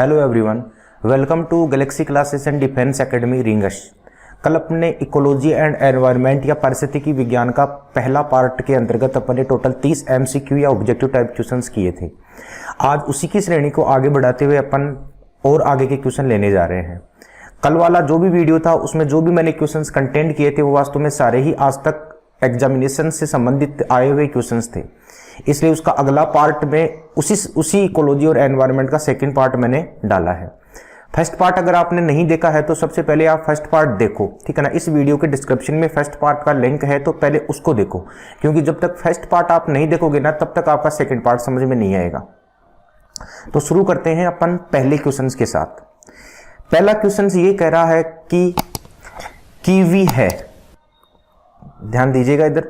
Hello everyone, welcome to galaxy classes and defence academy Ringas. कल अपने ecology and environment या पारिस्थितिकी विज्ञान का पहला पार्ट के अंतर्गत अपने टोटल 30 एमसीक्यू या ऑब्जेक्टिव टाइप क्वेश्चंस किए थे। आज उसी की श्रेणी को आगे बढ़ाते हुए अपन और आगे के क्वेश्चन लेने जा रहे हैं। कल वाला जो भी वीडियो था उसमें जो भी मैंने क्वेश्चंस कंटेंट किए थे वो वास्तव में सारे ही आज तक एग्जामिनेशन से संबंधित आए हुए क्वेश्चंस थे, इसलिए उसका अगला पार्ट में उसी इकोलॉजी और एनवायरनमेंट का सेकंड पार्ट मैंने डाला है। फर्स्ट पार्ट अगर आपने नहीं देखा है तो सबसे पहले आप फर्स्ट पार्ट देखो, ठीक है ना। इस वीडियो के डिस्क्रिप्शन में फर्स्ट पार्ट का लिंक है, तो पहले उसको देखो, क्योंकि जब तक फर्स्ट पार्ट आप नहीं देखोगे ना तब तक आपका सेकंड पार्ट समझ में नहीं आएगा। तो शुरू करते हैं अपन पहले क्वेश्चन के साथ। पहला क्वेश्चन ये कह रहा है कि कीवी है, ध्यान दीजिएगा इधर।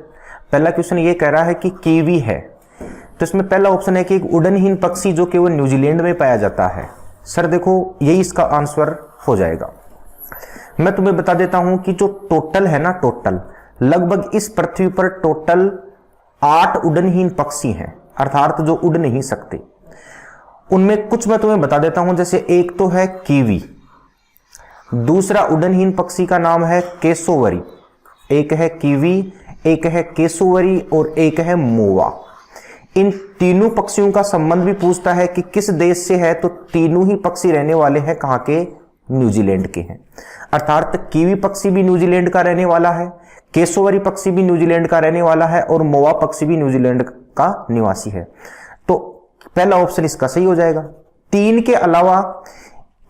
पहला क्वेश्चन ये कह रहा है कि कीवी है, तो इसमें पहला ऑप्शन है कि एक उड़नहीन पक्षी जो केवल न्यूजीलैंड में पाया जाता है। सर देखो, यही इसका आंसर हो जाएगा। मैं तुम्हें बता देता हूं कि जो टोटल है ना, टोटल लगभग इस पृथ्वी पर टोटल 8 उड़नहीन पक्षी हैं, अर्थात जो उड़ नहीं सकते। उनमें कुछ मैं तुम्हें बता देता हूं, जैसे एक तो है कीवी, दूसरा उड़नहीन पक्षी का नाम है केसोवरी, एक है कीवी, एक है केसोवरी और एक है मोवा। इन तीनों पक्षियों का संबंध भी पूछता है कि किस देश से है, तो तीनों ही पक्षी रहने वाले हैं कहां के, न्यूजीलैंड के हैं। अर्थात कीवी पक्षी भी न्यूजीलैंड का रहने वाला है, केसोवरी पक्षी भी न्यूजीलैंड का रहने वाला है और मोवा पक्षी भी न्यूजीलैंड का निवासी है। तो पहला ऑप्शन इसका सही हो जाएगा। 3 के अलावा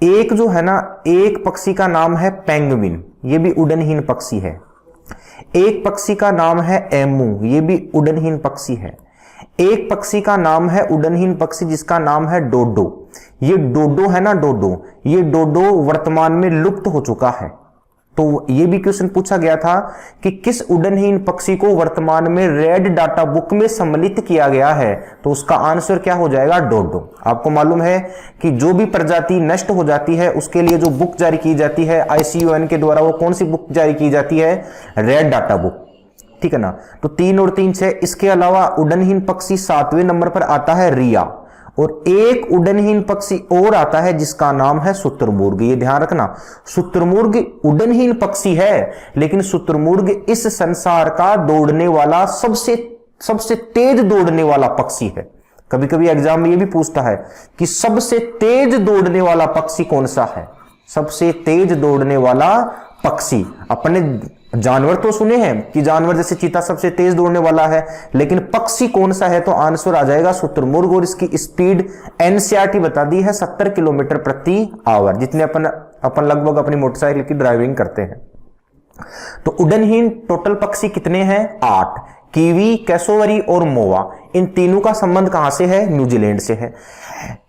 एक जो है ना, एक पक्षी का नाम है पेंगुइन, ये भी उड़नहीन पक्षी है। एक पक्षी का नाम है एमू, ये भी उड़नहीन पक्षी है। एक पक्षी का नाम है उड़नहीन पक्षी जिसका नाम है डोडो। ये डोडो है ना, डोडो, ये डोडो वर्तमान में लुप्त हो चुका है। तो ये भी क्वेश्चन पूछा गया था कि किस उड़नहीन पक्षी को वर्तमान में रेड डाटा बुक में सम्मिलित किया गया है, तो उसका आंसर क्या हो जाएगा, डोडो। आपको मालूम है कि जो भी प्रजाति नष्ट हो जाती है उसके लिए जो बुक जारी की जाती है ICUN के द्वारा, वो कौन सी बुक जारी की जाती है, रेड डाटा बुक, ठीक है ना। तो 3 और 3 6। इसके अलावा उड़नहीन पक्षी 7वें नंबर पर आता है रिया, और एक उड़नहीन पक्षी और आता है जिसका नाम है शुतुरमुर्ग। ये ध्यान रखना, शुतुरमुर्ग उड़नहीन पक्षी है, लेकिन शुतुरमुर्ग इस संसार का दौड़ने वाला सबसे तेज दौड़ने वाला पक्षी है। कभी कभी एग्जाम में ये भी पूछता है कि सबसे तेज दौड़ने वाला पक्षी कौन सा है। सबसे तेज दौड़ने वाला पक्षी, अपने जानवर तो सुने हैं कि जानवर जैसे चीता सबसे तेज दौड़ने वाला है, लेकिन पक्षी कौन सा है, तो आंसर आ जाएगा शुतुरमुर्ग। और इसकी स्पीड NCERT बता दी है 70 किलोमीटर प्रति आवर, जितने अपन लगभग अपनी मोटरसाइकिल की ड्राइविंग करते हैं। तो उड़नहीन टोटल पक्षी कितने हैं, 8। कीवी, केसोवरी और मोवा, इन तीनों का संबंध कहां से है, न्यूजीलैंड से है।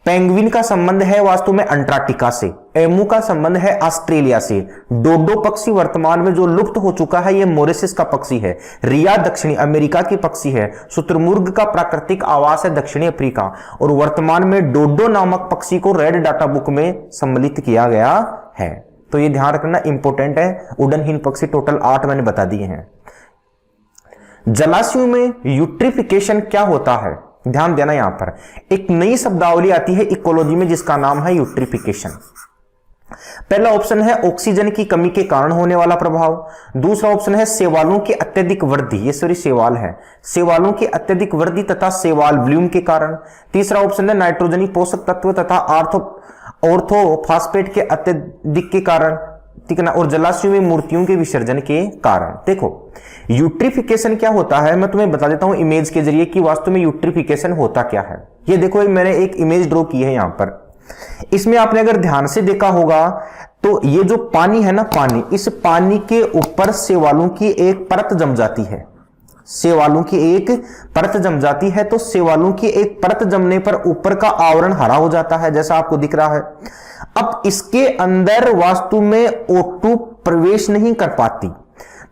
पेंगुइन का संबंध है वास्तव में अंटार्कटिका से। एमू का संबंध है ऑस्ट्रेलिया से। डोडो पक्षी वर्तमान में जो लुप्त हो चुका है, यह मॉरिशस का पक्षी है। रिया दक्षिणी अमेरिका की पक्षी है। शुतुरमुर्ग का प्राकृतिक आवास है दक्षिणी अफ्रीका, और वर्तमान में डोडो नामक पक्षी को रेड डाटा बुक में सम्मिलित किया गया है। तो यह ध्यान रखना इंपॉर्टेंट है। उड़नहीन पक्षी टोटल 8 मैंने बता दिए हैं। जलाशयों में यूट्रिफिकेशन क्या होता है, ध्यान देना। यहां पर एक नई शब्दावली आती है इकोलॉजी में जिसका नाम है यूट्रिफिकेशन। पहला ऑप्शन है ऑक्सीजन की कमी के कारण होने वाला प्रभाव। दूसरा ऑप्शन है शैवालों की अत्यधिक वृद्धि, ये सॉरी शैवाल है, शैवालों की अत्यधिक वृद्धि तथा शैवाल ब्लूम के कारण। तीसरा ऑप्शन है नाइट्रोजनी पोषक तत्व तथा ऑर्थोफॉस्फेट के अत्यधिक के कारण, ठीक है ना, और जलाशयों में मूर्तियों के विसर्जन के कारण। देखो यूट्रिफिकेशन क्या होता है, मैं तुम्हें बता देता हूं इमेज के जरिए कि वास्तव में यूट्रिफिकेशन होता क्या है। ये देखो, मैंने एक इमेज ड्रॉ की है यहां पर। इसमें आपने अगर ध्यान से देखा होगा तो ये जो पानी है ना, पानी, इस पानी के ऊपर शैवालों की एक परत जम जाती है। शैवालों की एक परत जम जाती है, तो शैवालों की एक परत जमने पर ऊपर का आवरण हरा हो जाता है, जैसा आपको दिख रहा है। अब इसके अंदर वास्तु में O2 प्रवेश नहीं कर पाती,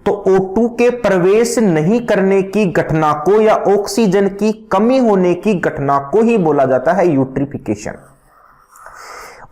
तो O2 के प्रवेश नहीं करने की घटना को या ऑक्सीजन की कमी होने की घटना को ही बोला जाता है यूट्रिफिकेशन।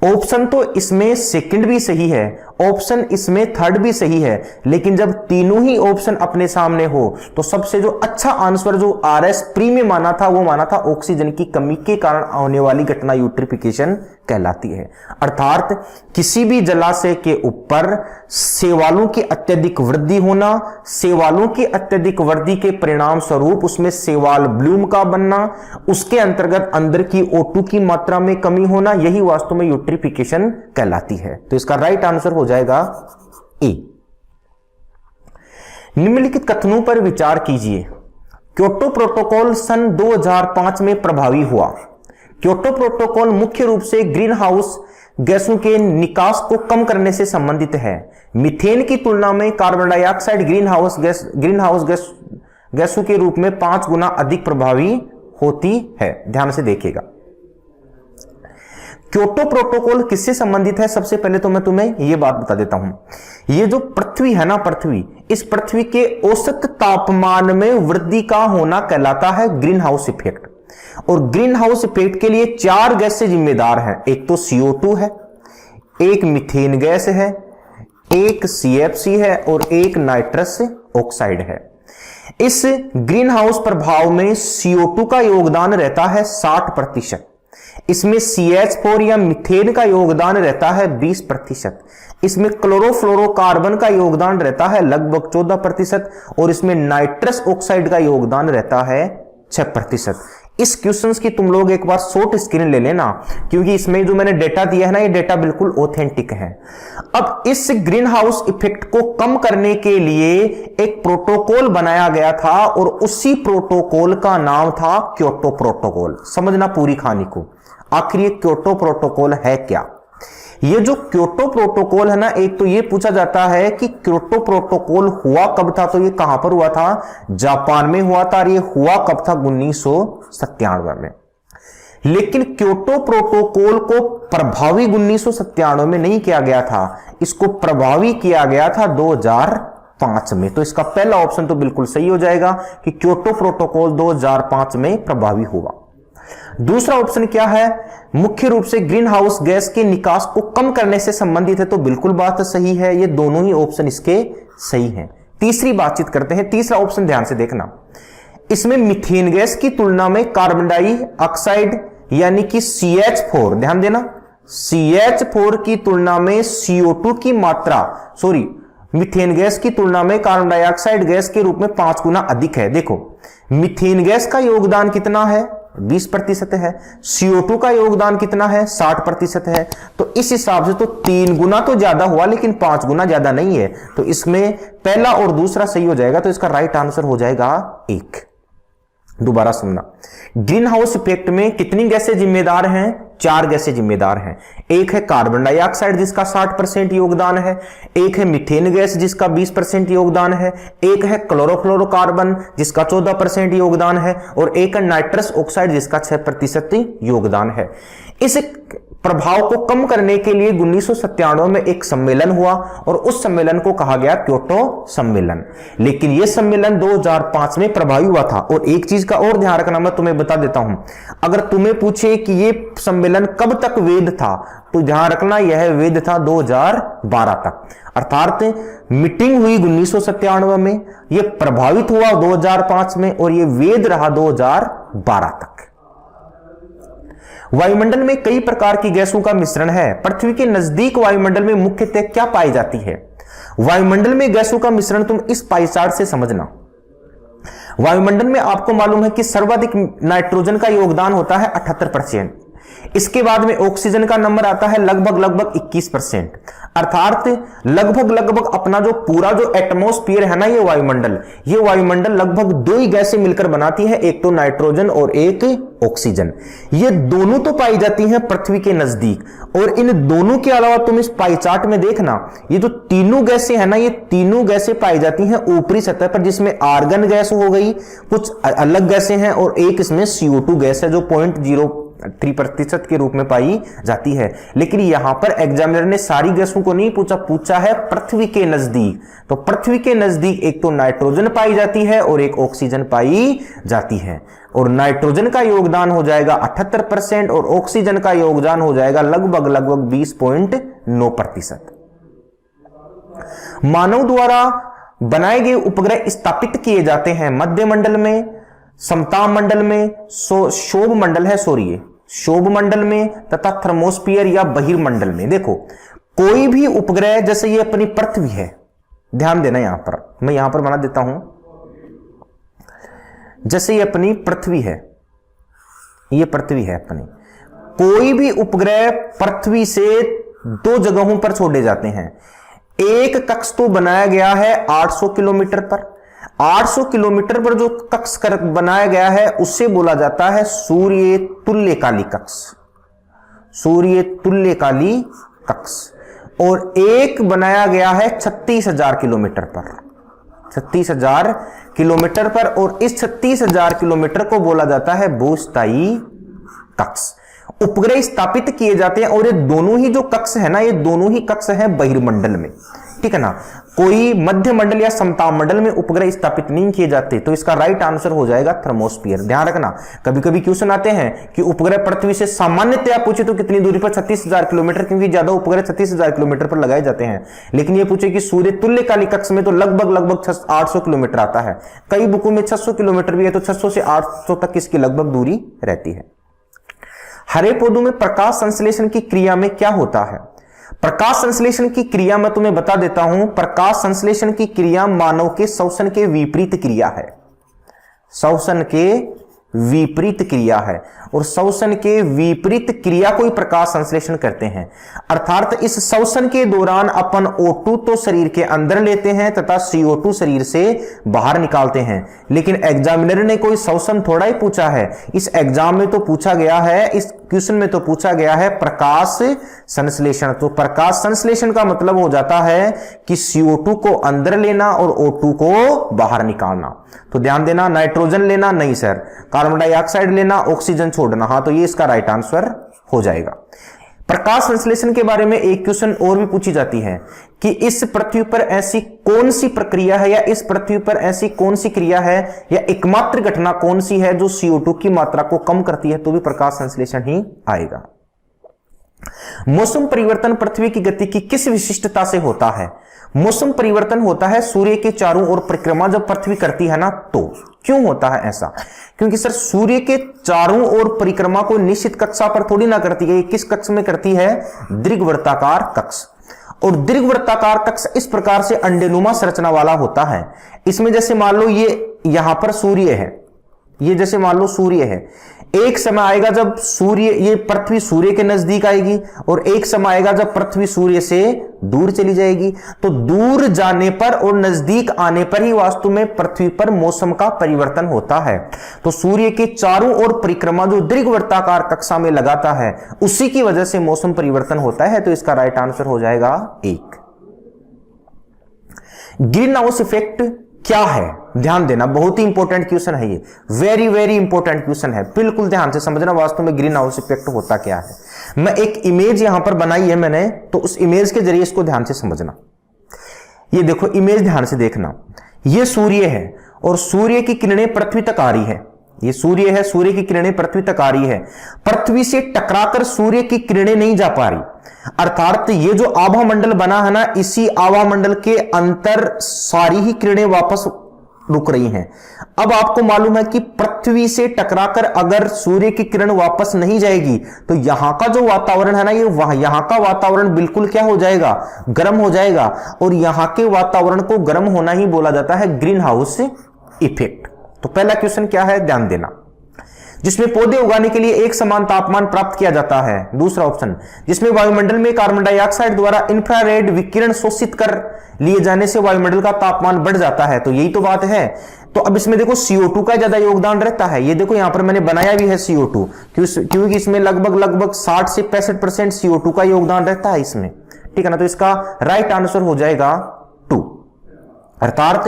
ऑप्शन तो इसमें सेकंड भी सही है ऑप्शन इसमें थर्ड भी सही है, लेकिन जब तीनों ही ऑप्शन अपने सामने हो तो सबसे जो अच्छा आंसर जो आरएस प्री में माना था वो माना था ऑक्सीजन की कमी के कारण होने वाली घटना यूट्रिफिकेशन कहलाती है। अर्थात किसी भी जलाशय के ऊपर शैवालों की अत्यधिक वृद्धि होना, शैवालों की अत्यधिक वृद्धि के परिणाम स्वरूप उसमें शैवाल ब्लूम का बनना, उसके अंतर्गत अंदर की O2 की मात्रा में कमी होना, यही वास्तव में यूट्रिफिकेशन कहलाती है। तो इसका राइट आंसर हो जाएगा ए। निम्नलिखित कथनों पर विचार कीजिए। क्योटो प्रोटोकॉल सन 2005 में प्रभावी हुआ। क्योटो प्रोटोकॉल मुख्य रूप से ग्रीन हाउस गैसों के निकास को कम करने से संबंधित है। मीथेन की तुलना में कार्बन डाइऑक्साइड ग्रीन हाउस गैसों के रूप में 5 गुना अधिक प्रभावी होती है। ध्यान से देखिएगा, क्योटो प्रोटोकॉल किससे संबंधित है? सबसे पहले तो मैं तुम्हें यह बात बता देता हूं। ये जो पृथ्वी है ना, इस पृथ्वी के औसत तापमान में वृद्धि का होना कहलाता है ग्रीन हाउस इफेक्ट। और ग्रीन हाउस इफेक्ट के लिए 4 गैसें जिम्मेदार हैं। एक तो CO2 है, एक मीथेन गैस है, एक CFC है और एक नाइट्रस ऑक्साइड है। इस ग्रीन हाउस प्रभाव में CO2 का योगदान रहता है 60%, इसमें CH4 या मीथेन का योगदान रहता है 20%, इसमें क्लोरोफ्लोरोकार्बन का योगदान रहता है लगभग 14% और इसमें नाइट्रस ऑक्साइड का योगदान रहता है 6%। इस क्वेश्चंस की तुम लोग एक बार शॉर्ट स्क्रीन ले लेना, क्योंकि इसमें जो मैंने डेटा दिया है ना, ये डेटा बिल्कुल ऑथेंटिक है। अब इस ग्रीन हाउस इफेक्ट को कम करने के लिए एक प्रोटोकॉल बनाया गया था और उसी प्रोटोकॉल का नाम था क्योटो प्रोटोकॉल। समझना पूरी कहानी को। आखिर ये क्योटो प्रोटोकॉल है क्या? ये जो क्योटो प्रोटोकॉल है ना, एक तो ये पूछा जाता है कि क्योटो प्रोटोकॉल हुआ कब था, तो ये कहां पर हुआ था? जापान में हुआ था। और ये हुआ कब था? 1997 में। लेकिन क्योटो प्रोटोकॉल को प्रभावी 1997 में नहीं किया गया था, इसको प्रभावी किया गया था 2005 में। तो इसका पहला ऑप्शन तो बिल्कुल सही हो जाएगा कि क्योटो प्रोटोकॉल 2005 में प्रभावी हुआ। दूसरा ऑप्शन क्या है? मुख्य रूप से ग्रीन हाउस गैस के निकास को कम करने से संबंधित है। तो बिल्कुल बात सही है, ये दोनों ही ऑप्शन इसके सही हैं। तीसरी बातचीत करते हैं। तीसरा ऑप्शन ध्यान से देखना, इसमें मीथेन गैस की तुलना में कार्बन डाइऑक्साइड यानी कि CH4, ध्यान देना, CH4 की तुलना में CO2 की मात्रा, मीथेन गैस की तुलना में कार्बन डाइऑक्साइड गैस के रूप में 5 गुना अधिक है। देखो, मीथेन गैस का योगदान कितना है? 20% है। CO2 का योगदान कितना है? 60% है। तो इस हिसाब से तो 3 गुना तो ज्यादा हुआ, लेकिन 5 गुना ज्यादा नहीं है। तो इसमें पहला और दूसरा सही हो जाएगा। तो इसका राइट आंसर हो जाएगा 1। दोबारा सुनना, ग्रीन हाउस इफेक्ट में कितनी गैसें जिम्मेदार हैं? 4 गैसें जिम्मेदार हैं। एक है कार्बन डाइऑक्साइड जिसका 60% योगदान है, एक है मीथेन गैस जिसका 20% योगदान है, एक है क्लोरोफ्लोरोकार्बन जिसका 14% योगदान है और एक है नाइट्रस ऑक्साइड जिसका 6% योगदान है। इस प्रभाव को कम करने के लिए 1997 में एक सम्मेलन हुआ और उस सम्मेलन को कहा गया क्योटो सम्मेलन। लेकिन यह सम्मेलन 2005 में प्रभावी हुआ था। और एक चीज का और ध्यान रखना, मैं तुम्हें बता देता हूं, अगर तुम्हें पूछे कि यह सम्मेलन कब तक वैध था, तो ध्यान रखना यह वैध था 2012 तक। अर्थात मीटिंग हुई 1997 में, यह प्रभावित हुआ 2005 में और यह वैध रहा 2012 तक। वायुमंडल में कई प्रकार की गैसों का मिश्रण है। पृथ्वी के नजदीक वायुमंडल में मुख्यतः क्या पाई जाती है? वायुमंडल में गैसों का मिश्रण तुम इस पाई चार्ट से समझना। वायुमंडल में आपको मालूम है कि सर्वाधिक नाइट्रोजन का योगदान होता है 78%। इसके बाद में ऑक्सीजन का नंबर आता है लगभग 21%। अर्थात लगभग अपना जो पूरा जो एटमॉस्फेयर है ना, ये वायुमंडल लगभग 2 ही गैसें मिलकर बनाती है, एक तो नाइट्रोजन और एक ऑक्सीजन। ये दोनों तो पाई जाती हैं पृथ्वी के नजदीक। और इन दोनों के अलावा तुम इस पाई चार्ट में देखना, ये जो तीनों गैसें हैं ना, ये तीनों गैसें पाई जाती हैं ऊपरी सतह पर, जिसमें आर्गन गैस हो गई, कुछ अलग गैसें हैं और एक इसमें CO2 गैस है जो 0.03% के रूप में पाई जाती है। लेकिन यहां पर एग्जामिनर ने सारी गैसों को नहीं पूछा है पृथ्वी के नजदीक। तो पृथ्वी के नजदीक एक तो नाइट्रोजन पाई जाती है और एक ऑक्सीजन पाई जाती है। और नाइट्रोजन का योगदान हो जाएगा 78% और ऑक्सीजन का योगदान हो जाएगा लगभग 20.9%। मानव द्वारा बनाए गए उपग्रह स्थापित किए जाते हैं मध्य मंडल में, समताप मंडल में, शोभ मंडल है शोभ मंडल में तथा थर्मोस्फीयर या बहिर्मंडल में। देखो कोई भी उपग्रह, जैसे ये अपनी पृथ्वी है, ध्यान देना यहां पर, मैं यहां पर बना देता हूं, जैसे ये अपनी पृथ्वी है, ये पृथ्वी है अपनी, कोई भी उपग्रह पृथ्वी से दो जगहों पर छोड़े जाते हैं। एक कक्ष तो बनाया गया है 800 किलोमीटर पर, 800 किलोमीटर पर जो कक्ष बनाया गया है उससे बोला जाता है सूर्य तुल्यकाली कक्ष, सूर्य तुल्यकाली कक्ष। और एक बनाया गया है 36,000 किलोमीटर पर, 36,000 किलोमीटर पर, और इस 36,000 किलोमीटर को बोला जाता है भूस्थायी कक्ष। उपग्रह स्थापित किए जाते हैं और ये दोनों ही जो कक्ष है ना, ये दोनों ही कक्ष हैं बहिर्मंडल में, ठीक है ना। कोई मध्य मंडल या समताप मंडल में उपग्रह स्थापित नहीं किए जाते, तो इसका राइट आंसर हो जाएगा थर्मोस्फीयर। ध्यान रखना, कभी कभी क्वेश्चन आते हैं कि उपग्रह पृथ्वी से सामान्यतया पूछे तो कितनी दूरी पर, 36,000 किलोमीटर, क्योंकि ज्यादा उपग्रह 36,000 किलोमीटर पर लगाए जाते हैं। लेकिन ये पूछे कि सूर्य तुल्यकाली कक्ष में तो लगभग 800 किलोमीटर आता है, कई बुकों में 600 किलोमीटर भी है, तो 600 से 800 तक इसकी लगभग दूरी रहती है। हरे पौधों में प्रकाश संश्लेषण की क्रिया में क्या होता है? प्रकाश संश्लेषण की क्रिया मैं तुम्हें बता देता हूं। प्रकाश संश्लेषण की क्रिया मानव के श्वसन के विपरीत क्रिया है, श्वसन के विपरीत क्रिया है, और श्वसन के विपरीत क्रिया को ही प्रकाश संश्लेषण करते हैं। अर्थात इस श्वसन के दौरान अपन O2 तो शरीर के अंदर लेते हैं तथा CO2 शरीर से बाहर निकालते हैं। लेकिन एग्जामिनर ने कोई श्वसन थोड़ा ही पूछा है, इस एग्जाम में तो पूछा गया है, इस क्वेश्चन में तो पूछा गया है प्रकाश संश्लेषण। तो प्रकाश संश्लेषण का मतलब हो जाता है कि CO2 को अंदर लेना और O2 को बाहर निकालना। तो ध्यान देना, नाइट्रोजन लेना नहीं सर, कार्बन डाइऑक्साइड लेना, ऑक्सीजन छोड़ना, हाँ, तो ये इसका राइट आंसर हो जाएगा। प्रकाश संश्लेषण के बारे में एक क्वेश्चन और भी पूछी जाती है कि इस पृथ्वी पर ऐसी कौन सी प्रक्रिया है, या इस पृथ्वी पर ऐसी कौन सी क्रिया है या एकमात्र घटना कौन सी है जो CO2 की मात्रा को कम करती है, तो भी प्रकाश संश्लेषण ही आएगा। मौसम परिवर्तन पृथ्वी की गति की किस विशिष्टता से होता है? मौसम परिवर्तन होता है सूर्य के चारों ओर परिक्रमा जब पृथ्वी करती है ना, तो क्यों होता है ऐसा? क्योंकि सर सूर्य के चारों ओर परिक्रमा को निश्चित कक्षा पर थोड़ी ना करती है, किस कक्ष में करती है? दीर्घवृत्ताकार कक्ष। और दीर्घवृत्ताकार कक्ष इस प्रकार से अंडेनुमा संरचना वाला होता है। इसमें जैसे मान लो ये यहां पर सूर्य है, ये जैसे मान लो सूर्य है, एक समय आएगा जब सूर्य, ये पृथ्वी सूर्य के नजदीक आएगी, और एक समय आएगा जब पृथ्वी सूर्य से दूर चली जाएगी। तो दूर जाने पर और नजदीक आने पर ही वास्तव में पृथ्वी पर मौसम का परिवर्तन होता है। तो सूर्य के चारों ओर परिक्रमा जो दीर्घवृत्ताकार कक्षा में लगाता है, उसी की वजह से मौसम परिवर्तन होता है। तो इसका राइट आंसर हो जाएगा 1। ग्रीन हाउस इफेक्ट क्या है? ध्यान देना, बहुत ही इंपॉर्टेंट क्वेश्चन है ये, वेरी वेरी इंपॉर्टेंट क्वेश्चन है, बिल्कुल ध्यान से समझना वास्तव में ग्रीन हाउस इफेक्ट होता क्या है। मैं एक इमेज यहां पर बनाई है मैंने, तो उस इमेज के जरिए इसको ध्यान से समझना। ये देखो इमेज, ध्यान से देखना, ये सूर्य है और सूर्य की किरणें पृथ्वी तक आ रही है, ये सूर्य है, सूर्य की किरणें पृथ्वी तक आ रही है, पृथ्वी से टकराकर सूर्य की किरणें नहीं जा पा रही। अर्थात ये जो आभा मंडल बना है ना, इसी आभा मंडल के अंतर सारी ही किरणें वापस रुक रही हैं। अब आपको मालूम है कि पृथ्वी से टकराकर अगर सूर्य की किरण वापस नहीं जाएगी तो यहां का जो वातावरण है ना, ये यहां का वातावरण बिल्कुल क्या हो जाएगा? गर्म हो जाएगा। और यहां के वातावरण को गर्म होना ही बोला जाता है ग्रीन हाउस इफेक्ट। तो पहला क्वेश्चन क्या है, ध्यान देना, जिसमें पौधे उगाने के लिए एक समान तापमान प्राप्त किया जाता है। दूसरा ऑप्शन, जिसमें वायुमंडल में कार्बन डाइऑक्साइड द्वारा इंफ्रारेड विकिरण शोषित कर लिए जाने से वायुमंडल का तापमान बढ़ जाता है। तो यही तो बात है। तो अब इसमें देखो CO2 का ज्यादा योगदान रहता है। ये देखो यहां पर मैंने बनाया भी है CO2, क्योंकि इसमें लगभग 60 से 65% CO2 का योगदान रहता है इसमें, ठीक है ना। तो इसका राइट आंसर हो जाएगा 2। अर्थात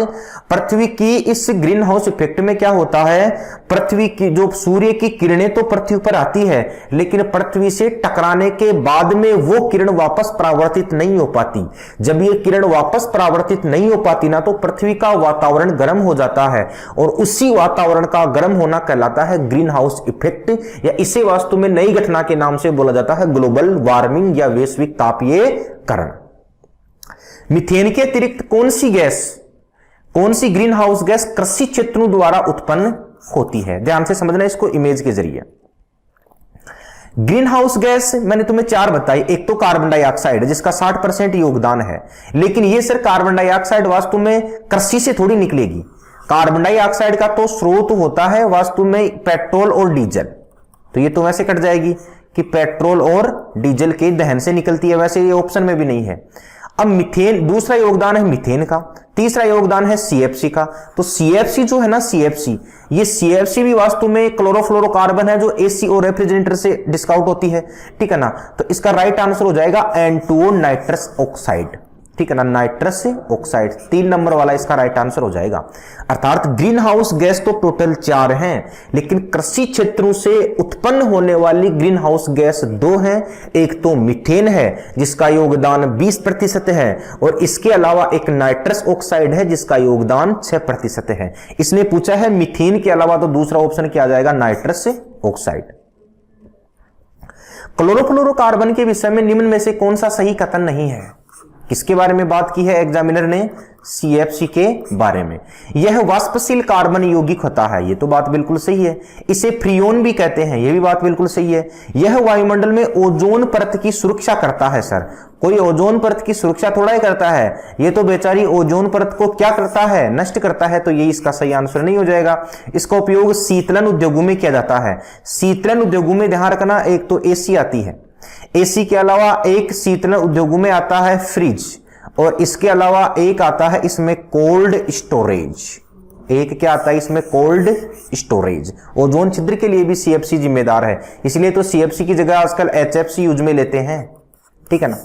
पृथ्वी की इस ग्रीन हाउस इफेक्ट में क्या होता है, पृथ्वी की जो सूर्य की किरणें तो पृथ्वी पर आती है, लेकिन पृथ्वी से टकराने के बाद में वो किरण वापस परावर्तित नहीं हो पाती। जब ये किरण वापस परावर्तित नहीं हो पाती ना, तो पृथ्वी का वातावरण गर्म हो जाता है, और उसी वातावरण का गर्म होना कहलाता है ग्रीन हाउस इफेक्ट, या इसे वास्तव में नई घटना के नाम से बोला जाता है ग्लोबल वार्मिंग या वैश्विक तापीयकरण। मीथेन के अतिरिक्त कौन सी ग्रीन हाउस गैस कृषि क्षेत्रों द्वारा उत्पन्न होती है? ध्यान से समझना इसको इमेज के जरिए। ग्रीन हाउस गैस मैंने तुम्हें 4 बताई। एक तो कार्बन डाइऑक्साइड जिसका 60% योगदान है, लेकिन ये सर कार्बन डाइऑक्साइड वास्तव में कृषि से थोड़ी निकलेगी। कार्बन डाइऑक्साइड का तो स्रोत होता है वास्तव में पेट्रोल और डीजल, तो ये तो वैसे कट जाएगी कि पेट्रोल और डीजल के दहन से निकलती है, वैसे ये ऑप्शन में भी नहीं है। अब मीथेन, दूसरा योगदान है मीथेन का, तीसरा योगदान है सीएफसी का। तो सीएफसी जो है ना, ये सीएफसी भी वास्तव में क्लोरोफ्लोरोकार्बन है जो एसी और रेफ्रिजरेटर से डिस्काउंट होती है, ठीक है ना। तो इसका राइट आंसर हो जाएगा N2O नाइट्रस ऑक्साइड, ठीक है ना, नाइट्रस ऑक्साइड 3 नंबर वाला इसका राइट आंसर हो जाएगा। अर्थात ग्रीन हाउस गैस तो टोटल 4 हैं, लेकिन कृषि क्षेत्रों से उत्पन्न होने वाली ग्रीन हाउस गैस 2 हैं। एक तो मीथेन है जिसका योगदान 20% है, और इसके अलावा एक नाइट्रस ऑक्साइड है जिसका योगदान 6% है। इसने पूछा है मीथेन के अलावा, तो दूसरा ऑप्शन क्या आ जाएगा? Nitrous oxide. क्लोरोफ्लोरोकार्बन के विषय में निम्न में से कौन सा सही कथन नहीं है? किसके बारे में बात की है एग्जामिनर ने? सीएफसी के बारे में। यह वाष्पशील कार्बन यौगिक होता है, ये तो बात बिल्कुल सही है। इसे फ्रियोन भी कहते हैं, ये भी बात बिल्कुल सही है। यह वायुमंडल में ओजोन परत की सुरक्षा करता है। सर कोई ओजोन परत की सुरक्षा थोड़ा ही करता है, ये तो बेचारी ओजोन परत को क्या करता है? नष्ट करता है। तो ये इसका सही आंसर नहीं हो जाएगा। इसका उपयोग शीतलन उद्योगों में किया जाता है। शीतलन उद्योगों में ध्यान रखना, एक तो एसी आती है, एसी के अलावा एक शीतलन उद्योगों में आता है फ्रिज, और इसके अलावा एक आता है इसमें कोल्ड स्टोरेज। एक क्या आता है इसमें? Cold storage. ओजोन छिद्र के लिए भी सीएफसी जिम्मेदार है, इसलिए तो सीएफसी की जगह आजकल एचएफसी यूज में लेते हैं, ठीक है ना।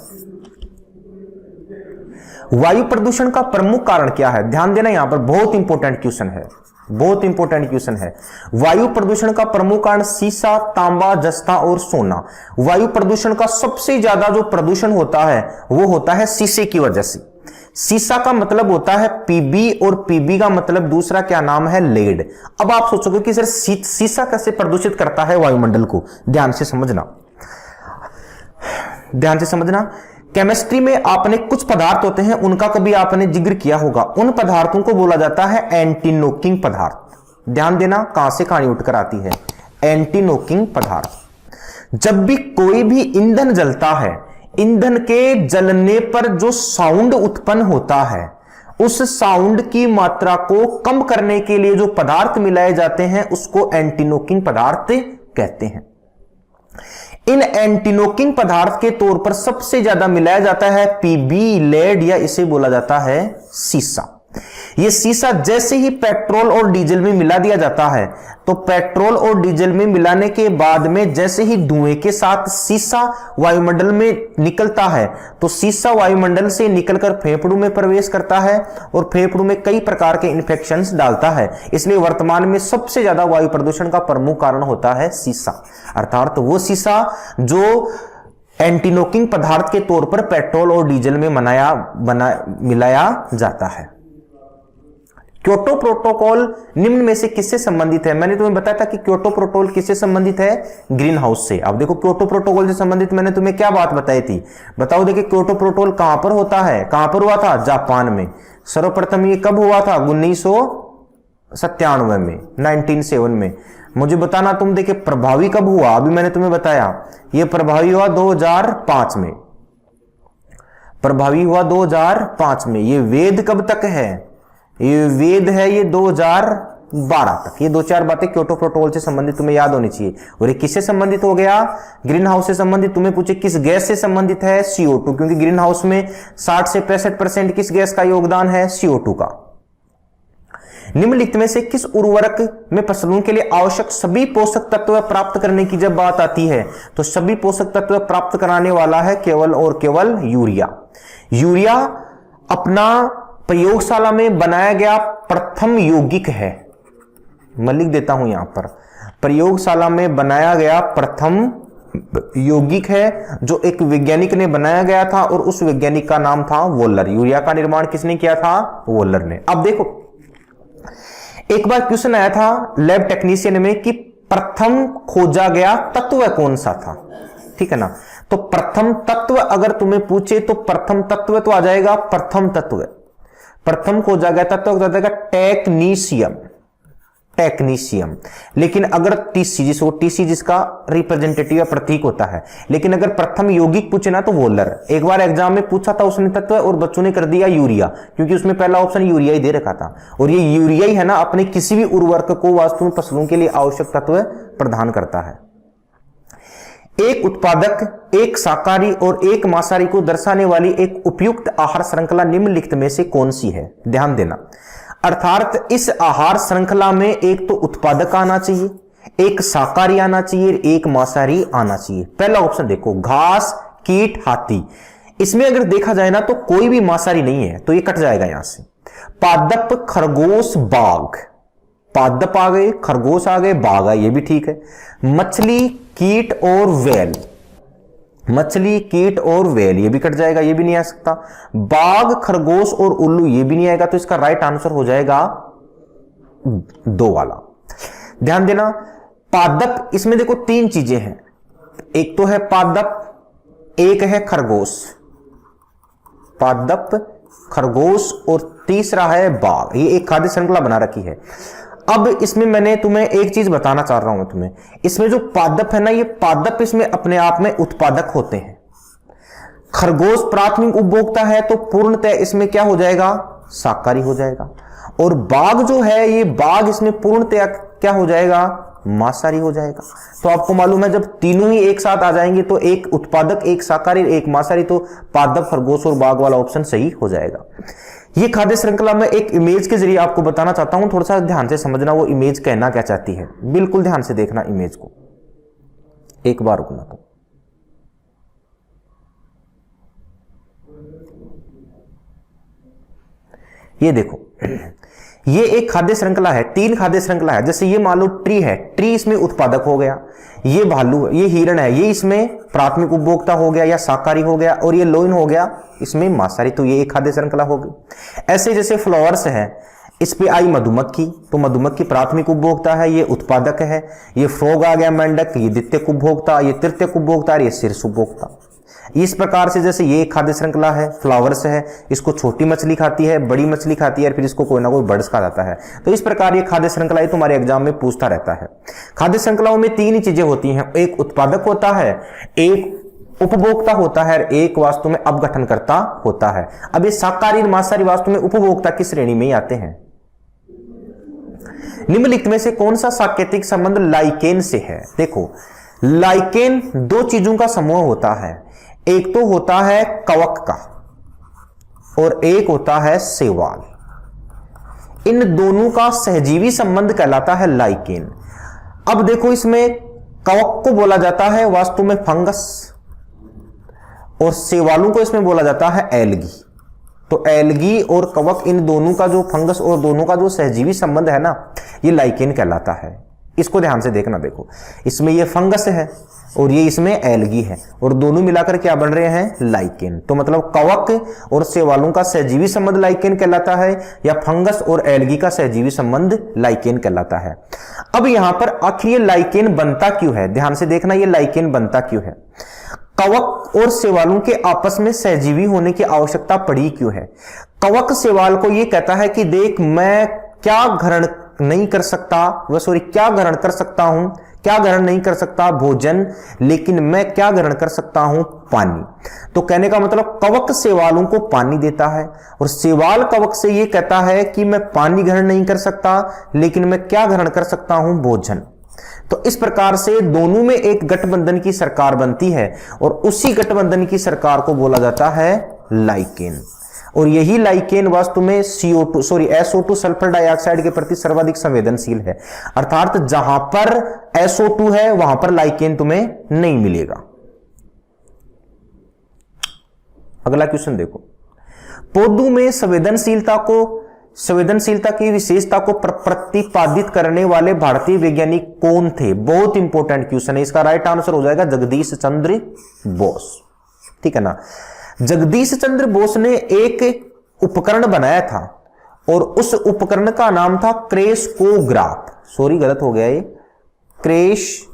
वायु प्रदूषण का प्रमुख कारण क्या है? ध्यान देना, यहां पर बहुत इंपॉर्टेंट क्वेश्चन है, बहुत इंपॉर्टेंट क्वेश्चन है। वायु प्रदूषण का प्रमुख कारण सीसा, तांबा, जस्ता और सोना। वायु प्रदूषण का सबसे ज्यादा जो प्रदूषण होता है वो होता है शीशे की वजह से। सीसा का मतलब होता है पीबी, और पीबी का मतलब दूसरा क्या नाम है? लेड। अब आप सोचोगे कि सर सीसा कैसे प्रदूषित करता है वायुमंडल को? ध्यान से समझना, ध्यान से समझना। केमिस्ट्री में आपने कुछ पदार्थ होते हैं उनका कभी आपने जिक्र किया होगा, उन पदार्थों को बोला जाता है एंटी नॉकिंग पदार्थ। ध्यान देना कहां से कहानी उठकर आती है, एंटी नॉकिंग पदार्थ। जब भी कोई भी ईंधन जलता है, ईंधन के जलने पर जो साउंड उत्पन्न होता है, उस साउंड की मात्रा को कम करने के लिए जो पदार्थ मिलाए जाते हैं उसको एंटी नॉकिंग पदार्थ कहते हैं। इन एंटीनोकिंग पदार्थ के तौर पर सबसे ज्यादा मिलाया जाता है पीबी, लेड, या इसे बोला जाता है सीसा। यह सीसा जैसे ही पेट्रोल और डीजल में मिला दिया जाता है, तो पेट्रोल और डीजल में मिलाने के बाद में जैसे ही धुएं के साथ सीसा वायुमंडल में निकलता है, तो सीसा वायुमंडल से निकलकर फेफड़ों में प्रवेश करता है और फेफड़ों में कई प्रकार के इन्फेक्शंस डालता है। इसलिए वर्तमान में सबसे ज्यादा वायु प्रदूषण का प्रमुख कारण होता है सीसा, अर्थात वो सीसा जो एंटीनोकिंग पदार्थ के तौर पर पेट्रोल और डीजल में मिलाया जाता है। क्योटो प्रोटोकॉल निम्न में से किससे संबंधित है? मैंने तुम्हें बताया था कि क्योटो प्रोटोकॉल किससे संबंधित है? ग्रीन हाउस से। अब देखो क्योटो प्रोटोकॉल से संबंधित मैंने तुम्हें क्या बात बताई थी, बताओ। देखिए क्योटो प्रोटोकॉल कहां पर होता है, कहां पर हुआ था? जापान में। सर्वप्रथम ये कब हुआ था? 1997 में, 1997 में। मुझे बताना तुम। देखिए प्रभावी कब हुआ? अभी मैंने तुम्हें बताया, ये प्रभावी हुआ 2005 में, प्रभावी हुआ 2005 में। ये वेद कब तक है? ये वेद है ये 2012 तक। ये 2-4 बातें क्योटो प्रोटोकॉल से संबंधित तुम्हें याद होनी चाहिए। और ये किससे संबंधित हो गया? ग्रीन हाउस से संबंधित। तुम्हें पूछे किस गैस से संबंधित है? CO2, क्योंकि ग्रीन हाउस में 60 से 65% किस गैस का योगदान है? CO2 का। निम्नलिखित में से किस उर्वरक में फसलों के लिए आवश्यक सभी पोषक तत्व प्राप्त करने की जब बात आती है, तो सभी पोषक तत्व प्राप्त कराने वाला है केवल और केवल यूरिया। यूरिया अपना प्रयोगशाला में बनाया गया प्रथम यौगिक है। मैं लिख देता हूं यहां पर, प्रयोगशाला में बनाया गया प्रथम यौगिक है जो एक वैज्ञानिक ने बनाया गया था, और उस वैज्ञानिक का नाम था वोलर। यूरिया का निर्माण किसने किया था? वोलर ने। अब देखो एक बार क्वेश्चन आया था लैब टेक्नीशियन में कि प्रथम खोजा गया तत्व कौन सा था, ठीक है ना। तो प्रथम तत्व अगर तुम्हें पूछे तो प्रथम तत्व तो आ जाएगा प्रथम तत्व, प्रथम को जाएगा तत्व हो जाएगा टेक्नीशियम, टेक्नीशियम। लेकिन अगर टीसी, जिसको टीसी जिसका रिप्रेजेंटेटिव या प्रतीक होता है, लेकिन अगर प्रथम यौगिक पूछे ना तो वोलर। एक बार एग्जाम में पूछा था उसने तत्व और बच्चों ने कर दिया यूरिया, क्योंकि उसमें पहला ऑप्शन यूरिया ही दे रखा था, और ये यूरिया ही है ना अपने किसी भी उर्वरक को वास्तव में फसलों के लिए आवश्यक तत्व प्रदान करता है। एक उत्पादक, एक शाकाहारी और एक मांसाहारी को दर्शाने वाली एक उपयुक्त आहार श्रृंखला निम्नलिखित में से कौन सी है? ध्यान देना, अर्थात इस आहार श्रृंखला में एक तो उत्पादक आना चाहिए, एक शाकाहारी आना चाहिए, एक मांसाहारी आना चाहिए। पहला ऑप्शन देखो, घास, कीट, हाथी। इसमें अगर देखा जाए ना तो कोई भी मांसाहारी नहीं है, तो ये कट जाएगा यहां से। पादप, खरगोश, बाघ, पादप आ गए, खरगोश आ गए, बाघ आ, ये भी ठीक है। मछली, कीट और वेल, मछली, कीट और वेल, ये भी कट जाएगा, ये भी नहीं आ सकता। बाघ, खरगोश और उल्लू, ये भी नहीं आएगा, तो इसका राइट आंसर हो जाएगा 2 वाला। ध्यान देना, पादप, इसमें देखो 3 चीजें हैं, एक तो है पादप, एक है खरगोश, पादप, खरगोश और तीसरा है बाघ। ये एक खाद्य श्रृंखला बना रखी है। अब इसमें मैंने तुम्हें एक चीज बताना चाह रहा हूं तुम्हें, इसमें जो पादप है ना, ये पादप इसमें अपने आप में उत्पादक होते हैं। खरगोश प्राथमिक उपभोक्ता है, तो पूर्णतः इसमें क्या हो जाएगा? शाकाहारी हो जाएगा। और बाघ जो है, ये बाघ इसमें पूर्णतः क्या हो जाएगा? मांसाहारी हो जाएगा। तो आपको मालूम है जब तीनों ही एक साथ आ जाएंगे तो एक उत्पादक, एक शाकाहारी, एक मांसाहारी, तो पादप, खरगोश और बाघ वाला ऑप्शन सही हो जाएगा। ये खाद्य श्रृंखला में एक इमेज के जरिए आपको बताना चाहता हूं, थोड़ा सा ध्यान से समझना वो इमेज कहना क्या चाहती है। बिल्कुल ध्यान से देखना इमेज को, एक बार रुकना। तो ये देखो, ये एक खाद्य श्रृंखला है, 3 खाद्य श्रृंखला है। जैसे ये मान लो ट्री है, ट्री इसमें उत्पादक हो गया, ये भालू, ये हिरण है, ये इसमें प्राथमिक उपभोक्ता हो गया या शाकाहारी हो गया, और ये लोइन हो गया इसमें मांसाहारी, तो ये एक खाद्य श्रृंखला होगी। ऐसे जैसे फ्लावर्स है, इस पे आई मधुमक्खी, तो मधुमक्खी प्राथमिक उपभोक्ता है, ये उत्पादक है। ये फ्रॉग आ गया, मेंढक, ये द्वितीयक उपभोक्ता, ये तृतीयक उपभोक्ता, ये शीर्ष उपभोक्ता। इस प्रकार से जैसे ये खाद्य श्रृंखला है, फ्लावर्स है, इसको छोटी मछली खाती है, बड़ी मछली खाती है, और फिर इसको कोई ना कोई बर्ड्स खा जाता है। तो इस प्रकार ये खाद्य श्रृंखला तुम्हारे एग्जाम में पूछता रहता है। खाद्य श्रृंखलाओं में 3 ही चीजें होती हैं, एक उत्पादक होता है, एक उपभोक्ता होता है, एक वास्तव में अपघटनकर्ता होता है। अब ये शाकाहारी, मांसाहारी वास्तव में उपभोक्ता की श्रेणी में ही आते हैं। निम्नलिखित में से कौन सा सांकेतिक संबंध लाइकेन से है? देखो, लाइकेन 2 चीजों का समूह होता है, एक तो होता है कवक का और एक होता है शैवाल। इन दोनों का सहजीवी संबंध कहलाता है लाइकेन। अब देखो, इसमें कवक को बोला जाता है वास्तव में फंगस, और शैवालों को इसमें बोला जाता है एल्गी। तो एल्गी और कवक, इन दोनों का जो फंगस और दोनों का जो सहजीवी संबंध है ना, ये लाइकेन कहलाता है। इसको ध्यान से देखना, देखो इसमें ये फंगस है और ये इसमें एल्गी है, और दोनों मिलाकर क्या बन रहे हैं? लाइकेन। तो मतलब कवक और शैवालों का सहजीवी संबंध लाइकेन कहलाता है, या फंगस और एल्गी का सहजीवी संबंध लाइकेन कहलाता है। अब यहां पर आखिर ये लाइकेन बनता क्यों है? ध्यान से देखना, ये लाइकेन बनता क्यों है? कवक और शैवालों के आपस में सहजीवी होने की आवश्यकता पड़ी क्यों है? कवक शैवाल को ये कहता है कि देख, मैं क्या ग्रहण नहीं कर सकता, क्या ग्रहण कर सकता हूं, क्या ग्रहण नहीं कर सकता? भोजन, लेकिन मैं क्या ग्रहण कर सकता हूं? पानी। तो कहने का मतलब कवक शैवालों को पानी देता है, और शैवाल कवक से यह कहता है कि मैं पानी ग्रहण नहीं कर सकता, लेकिन मैं क्या ग्रहण कर सकता हूं? भोजन। तो इस प्रकार से दोनों में एक गठबंधन की सरकार बनती है, और उसी गठबंधन की सरकार को बोला जाता है लाइकेन। और यही लाइकेन वास्तव में SO2 सल्फर डाइऑक्साइड के प्रति सर्वाधिक संवेदनशील है। अर्थात जहां पर SO2 है वहां पर लाइकेन तुम्हें नहीं मिलेगा। अगला क्वेश्चन देखो, पौधों में संवेदनशीलता की विशेषता को प्रतिपादित करने वाले भारतीय वैज्ञानिक कौन थे? बहुत इंपॉर्टेंट क्वेश्चन है। इसका राइट आंसर हो जाएगा जगदीश चंद्र बोस। ठीक है ना? जगदीश चंद्र बोस ने एक उपकरण बनाया था, और उस उपकरण का नाम था क्रेस्कोग्राफ। गलत हो गया ये, क्रेस्कोग्राफ।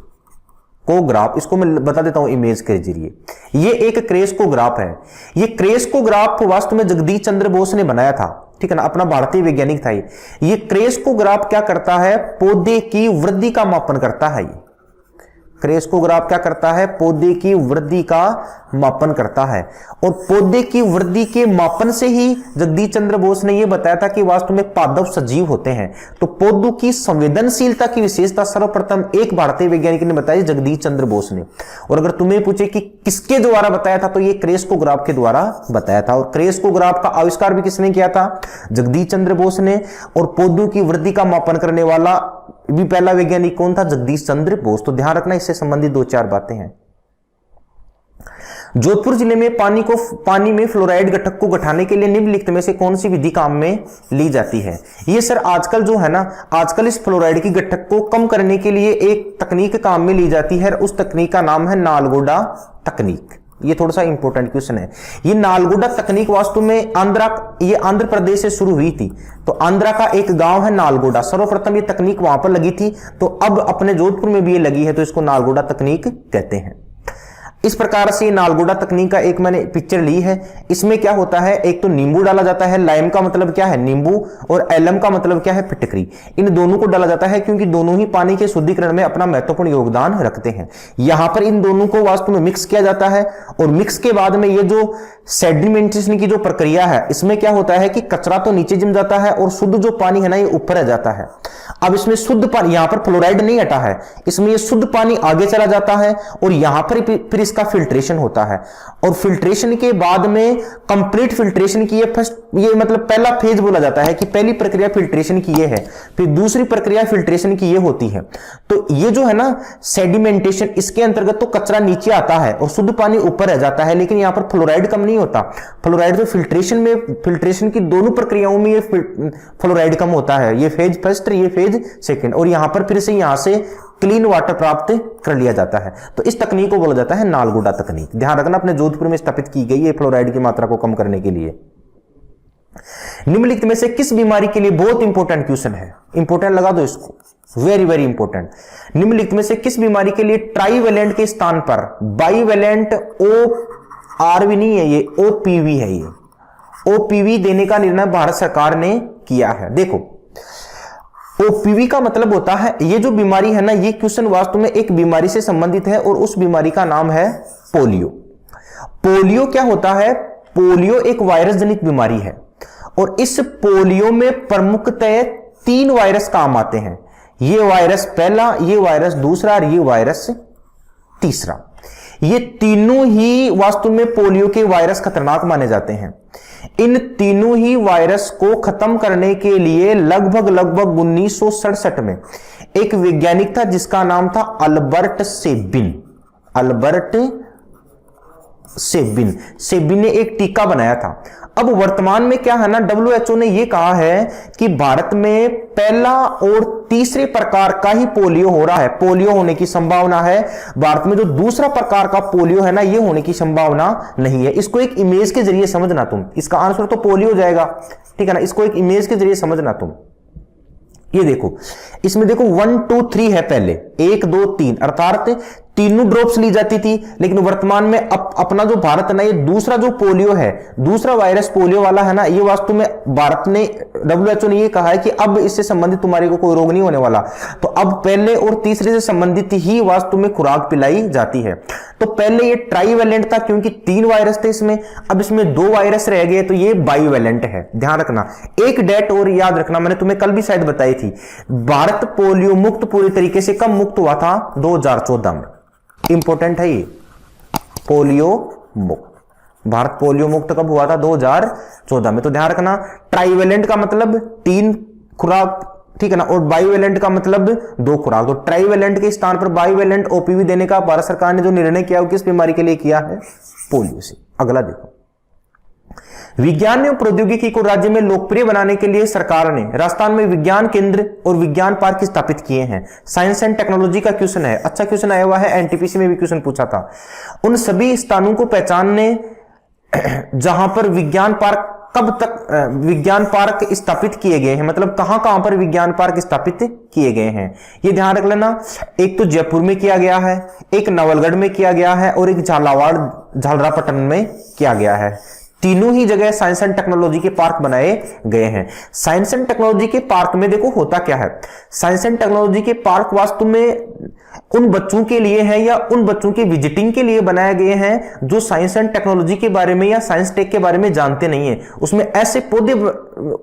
क्रेस्कोग्राफ, इसको मैं बता देता हूं इमेज के जरिए। ये एक क्रेस्कोग्राफ है। ये क्रेस्कोग्राफ वास्तव में जगदीश चंद्र बोस ने बनाया था, ठीक है ना, अपना भारतीय वैज्ञानिक था ये क्रेस्कोग्राफ क्या करता है, पौधे की वृद्धि का मापन करता है। ये क्रेस्कोग्राफ क्या करता है, पौधे की वृद्धि का मापन करता है। और पौधे की वृद्धि के मापन से ही जगदीश चंद्र बोस ने यह बताया था कि वास्तव में पादप सजीव होते हैं। तो पौधों की संवेदनशीलता की विशेषता सर्वप्रथम एक भारतीय वैज्ञानिक ने बताई, जगदीश चंद्र बोस ने। और अगर तुम्हें पूछे कि किसके द्वारा बताया था, तो यह क्रेस्कोग्राफ के द्वारा बताया था। और क्रेस्कोग्राफ का आविष्कार भी किसने किया था, जगदीश चंद्र बोस ने। और पौधों की वृद्धि का मापन करने वाला भी पहला वैज्ञानिक कौन था, जगदीश चंद्र बोस। तो ध्यान रखना, इससे संबंधित 2-4 बातें हैं। जोधपुर जिले में पानी में फ्लोराइड घटक को घटाने के लिए निम्नलिखित में से कौन सी विधि काम में ली जाती है। ये सर आजकल जो है ना, आजकल इस फ्लोराइड की घटक को कम करने के लिए एक तकनीक काम में ली जाती है। उस तकनीक का नाम है नालगोंडा तकनीक। ये थोड़ा सा इंपॉर्टेंट क्वेश्चन है। ये नालगोंडा तकनीक वास्तव में ये आंध्र प्रदेश से शुरू हुई थी। तो आंध्रा का एक गांव है नालगोंडा, सर्वप्रथम ये तकनीक वहां पर लगी थी। तो अब अपने जोधपुर में भी ये लगी है, तो इसको नालगोंडा तकनीक कहते हैं। इस प्रकार से नालगोंडा तकनीक का एक मैंने पिक्चर ली है। इसमें क्या होता है, एक तो नींबू डाला जाता है, लाइम का मतलब क्या है नींबू, और एलम का मतलब क्या है फिटकरी। इन दोनों को डाला जाता है क्योंकि दोनों ही पानी के शुद्धिकरण में अपना महत्वपूर्ण योगदान रखते हैं। यहां पर इन दोनों को वास्तव में मिक्स किया जाता है। और मिक्स के बाद में ये जो सेडिमेंटेशन की जो प्रक्रिया है, इसमें क्या होता है कि कचरा तो नीचे जम जाता है और शुद्ध जो पानी है ना, ये ऊपर आ जाता है। अब इसमें शुद्ध पानी, यहां पर फ्लोराइड नहीं हटा है, इसमें ये शुद्ध पानी आगे चला जाता है और यहां पर फिर इसका फिल्ट्रेशन होता है। और फिल्ट्रेशन के बाद में कंप्लीट फिल्ट्रेशन की ये मतलब पहला फेज बोला जाता है कि पहली प्रक्रिया फिल्ट्रेशन की ये है, फिर दूसरी प्रक्रिया फिल्ट्रेशन की ये होती है। तो ये जो है ना सेडिमेंटेशन, इसके अंतर्गत तो कचरा नीचे आता है और शुद्ध पानी ऊपर रह जाता है, लेकिन यहां पर फ्लोराइड कम नहीं होता। फ्लोराइड तो फिल्ट्रेशन की दोनों प्रक्रियाओं में ये फ्लोराइड कम होता है। ये फेज फर्स्ट, ये फेज सेकंड, और यहां पर फिर से यहां से क्लीन वाटर प्राप्त कर लिया जाता है। तो इस तकनीक को बोला जाता है नालगोंडा तकनीक। ध्यान रखना, अपने जोधपुर में स्थापित की गई है फ्लोराइड की मात्रा को कम करने के लिए। निम्नलिखित में से किस बीमारी के लिए, बहुत इंपॉर्टेंट क्वेश्चन है, इंपॉर्टेंट लगा दो इसको, वेरी वेरी इंपॉर्टेंट। निम्नलिखित में से किस बीमारी के लिए ट्राईवेलेंट के स्थान पर बाईवेलेंट ORV नहीं है, ये OPV है। ये OPV देने का निर्णय भारत सरकार ने किया है। देखो OPV का मतलब होता है, ये जो बीमारी है ना, ये क्वेश्चन वास्तव में एक बीमारी से संबंधित है और उस बीमारी का नाम है पोलियो। पोलियो क्या होता है, पोलियो एक वायरस जनित बीमारी है और इस पोलियो में प्रमुखतः 3 वायरस काम आते हैं। ये वायरस पहला, ये वायरस दूसरा और ये वायरस तीसरा। ये तीनों ही वास्तव में पोलियो के वायरस खतरनाक माने जाते हैं। इन तीनों ही वायरस को खत्म करने के लिए लगभग 1967 में एक वैज्ञानिक था जिसका नाम था अल्बर्ट सेबिन ने एक टीका बनाया था। अब वर्तमान में क्या है ना, WHO ने यह कहा है कि भारत में पहला और तीसरे प्रकार का ही पोलियो हो रहा है, पोलियो होने की संभावना है। भारत में जो दूसरा प्रकार का पोलियो है ना, ये होने की संभावना नहीं है। इसको एक इमेज के जरिए समझना तुम, इसका आंसर तो पोलियो हो जाएगा, ठीक है ना। इसको एक इमेज के जरिए समझना तुम। ये देखो, इसमें देखो 1 2 3 है, पहले 1 2 3 अर्थात तीनों ड्रॉप्स ली जाती थी। लेकिन वर्तमान में अपना जो भारत है ना, ये दूसरा जो पोलियो है, दूसरा वायरस पोलियो वाला है ना, ये वास्तव में भारत ने, WHO ने ये कहा है कि अब इससे संबंधित तुम्हारे को कोई रोग नहीं होने वाला। तो अब पहले और तीसरे से संबंधित ही वास्तव में खुराक पिलाई जाती है। तो पहले ये ट्राईवेलेंट था क्योंकि 3 वायरस थे इसमें, अब इसमें 2 वायरस रह गए, तो ये बाईवेलेंट है। ध्यान रखना, एक डेट और याद रखना, मैंने तुम्हें कल भी शायद बताई थी, भारत पोलियो मुक्त पूरी तरीके से कब मुक्त हुआ था, 2014 में। इंपॉर्टेंट है ये, पोलियो मुक्त, भारत पोलियो मुक्त कब हुआ था, 2014 में। तो ध्यान रखना, ट्राईवेलेंट का मतलब 3 खुराक, ठीक है ना, और बाईवेलेंट का मतलब 2 खुराक। तो ट्राईवेलेंट के स्थान पर बाईवेलेंट OPV देने का भारत सरकार ने जो निर्णय किया वो किस बीमारी के लिए किया है, पोलियो से। अगला देखो, विज्ञान एवं प्रौद्योगिकी को राज्य में लोकप्रिय बनाने के लिए सरकार ने राजस्थान में विज्ञान केंद्र और विज्ञान पार्क स्थापित किए हैं। साइंस एंड टेक्नोलॉजी का क्वेश्चन है, अच्छा क्वेश्चन आया हुआ है, NTPC में भी क्वेश्चन पूछा था। उन सभी स्थानों को पहचानने जहां पर विज्ञान पार्क कब तक विज्ञान पार्क स्थापित किए गए हैं, मतलब कहां कहां पर विज्ञान पार्क स्थापित किए गए हैं, ये ध्यान रख लेना। एक तो जयपुर में किया गया है, एक नवलगढ़ में किया गया है और एक झालरापाटन में किया गया है। तीनों ही जगह साइंस एंड टेक्नोलॉजी के पार्क बनाए गए हैं। साइंस एंड टेक्नोलॉजी के पार्क में देखो होता क्या है, साइंस एंड टेक्नोलॉजी के पार्क वास्तव में उन बच्चों के लिए है या उन बच्चों की विजिटिंग के लिए बनाए गए हैं जो साइंस एंड टेक्नोलॉजी के बारे में या साइंस टेक के बारे में जानते नहीं है। उसमें ऐसे पौधे,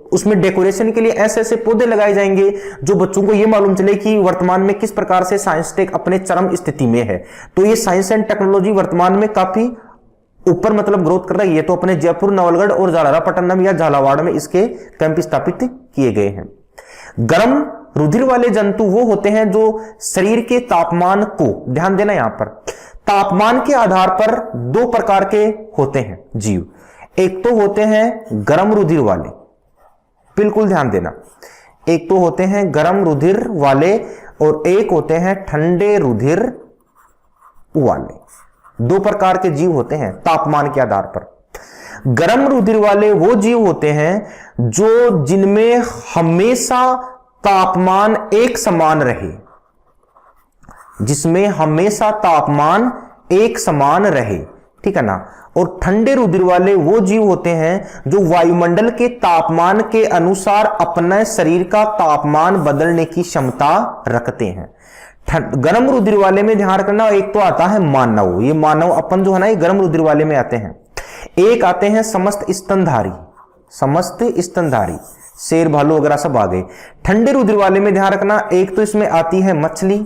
उसमें डेकोरेशन के लिए ऐसे ऐसे पौधे लगाए जाएंगे जो बच्चों को यह मालूम चले कि वर्तमान में किस प्रकार से साइंस टेक अपने चरम स्थिति में है। तो ये साइंस एंड टेक्नोलॉजी वर्तमान में काफी ऊपर मतलब ग्रोथ कर रही है। तो अपने जयपुर, नवलगढ़ और झालरापाटन या झालावाड़ में इसके कैंप स्थापित किए गए हैं। गर्म रुधिर वाले जंतु वो होते हैं जो शरीर के तापमान को, ध्यान देना यहां पर, तापमान के आधार पर दो प्रकार के होते हैं जीव। एक तो होते हैं गर्म रुधिर वाले, बिल्कुल ध्यान देना, एक तो होते हैं गर्म रुधिर वाले और एक होते हैं ठंडे रुधिर वाले। दो प्रकार के जीव होते हैं तापमान के आधार पर। गर्म रुधिर वाले वो जीव होते हैं जो जिनमें हमेशा तापमान एक समान रहे, जिसमें हमेशा तापमान एक समान रहे, ठीक है ना। और ठंडे रुधिर वाले वो जीव होते हैं जो वायुमंडल के तापमान के अनुसार अपने शरीर का तापमान बदलने की क्षमता रखते हैं। गर्म रुधिर वाले में ध्यान रखना, एक तो आता है मानव, ये मानव अपन जो है ना ये गर्म रुधिर वाले में आते हैं। एक आते हैं समस्त स्तनधारी, समस्त स्तनधारी, शेर, भालू वगैरह सब आ गए। ठंडे रुधिर वाले में ध्यान रखना, एक तो इसमें आती है मछली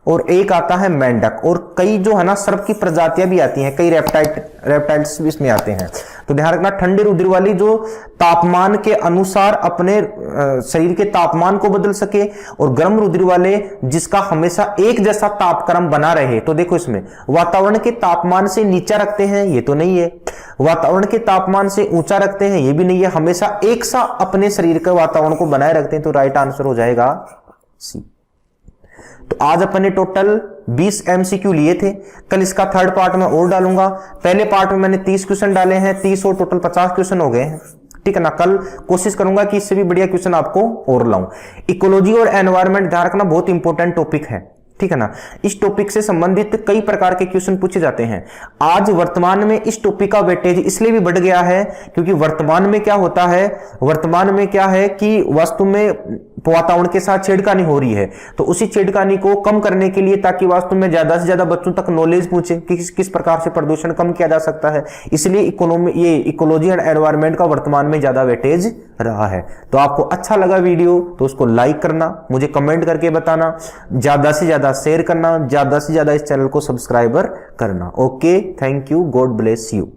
और एक आता है मेंढक और कई जो है ना सर्प की प्रजातियां भी आती हैं, कई रेप्टाइल्स भी इसमें आते हैं। तो ध्यान रखना, ठंडे रुधिर वाली जो तापमान के अनुसार अपने शरीर के तापमान को बदल सके, और गर्म रुधिर वाले जिसका हमेशा एक जैसा तापक्रम बना रहे। तो देखो इसमें वातावरण के तापमान से नीचा रखते हैं, ये तो नहीं है, वातावरण के तापमान से ऊंचा रखते हैं, ये भी नहीं है, हमेशा एक सा अपने शरीर के वातावरण को बनाए रखते हैं। तो राइट आंसर हो जाएगा सी। तो आज अपन ने टोटल 20 MCQ लिए थे, कल इसका थर्ड पार्ट में और डालूंगा। पहले पार्ट में मैंने 30 क्वेश्चन डाले हैं, 30 और टोटल 50 क्वेश्चन हो गए हैं, ठीक है ना। कल कोशिश करूंगा कि इससे भी बढ़िया क्वेश्चन आपको और लाऊं। इकोलॉजी और एनवायरनमेंट ध्यान रखना बहुत इंपॉर्टेंट टॉपिक है, ठीक है ना। इस टॉपिक से संबंधित कई प्रकार के क्वेश्चन पूछे जाते हैं। आज वर्तमान में इस टॉपिक का वेटेज इसलिए भी बढ़ गया है क्योंकि वर्तमान में क्या होता है, वर्तमान में क्या है कि वास्तव में वातावरण के साथ छेड़खानी हो रही है। तो उसी छेड़खानी को कम करने के लिए, ताकि वास्तव में ज्यादा से ज्यादा बच्चों तक नॉलेज पहुंचे कि किस प्रकार से प्रदूषण कम किया जा सकता है, इसलिए ये इकोलॉजी एंड एनवायरनमेंट का वर्तमान में ज्यादा वेटेज रहा है। तो आपको अच्छा लगा वीडियो तो उसको लाइक करना, मुझे कमेंट करके बताना, ज्यादा से ज्यादा शेयर करना, ज्यादा से ज्यादा इस चैनल को सब्सक्राइबर करना। Okay, thank you, God bless you.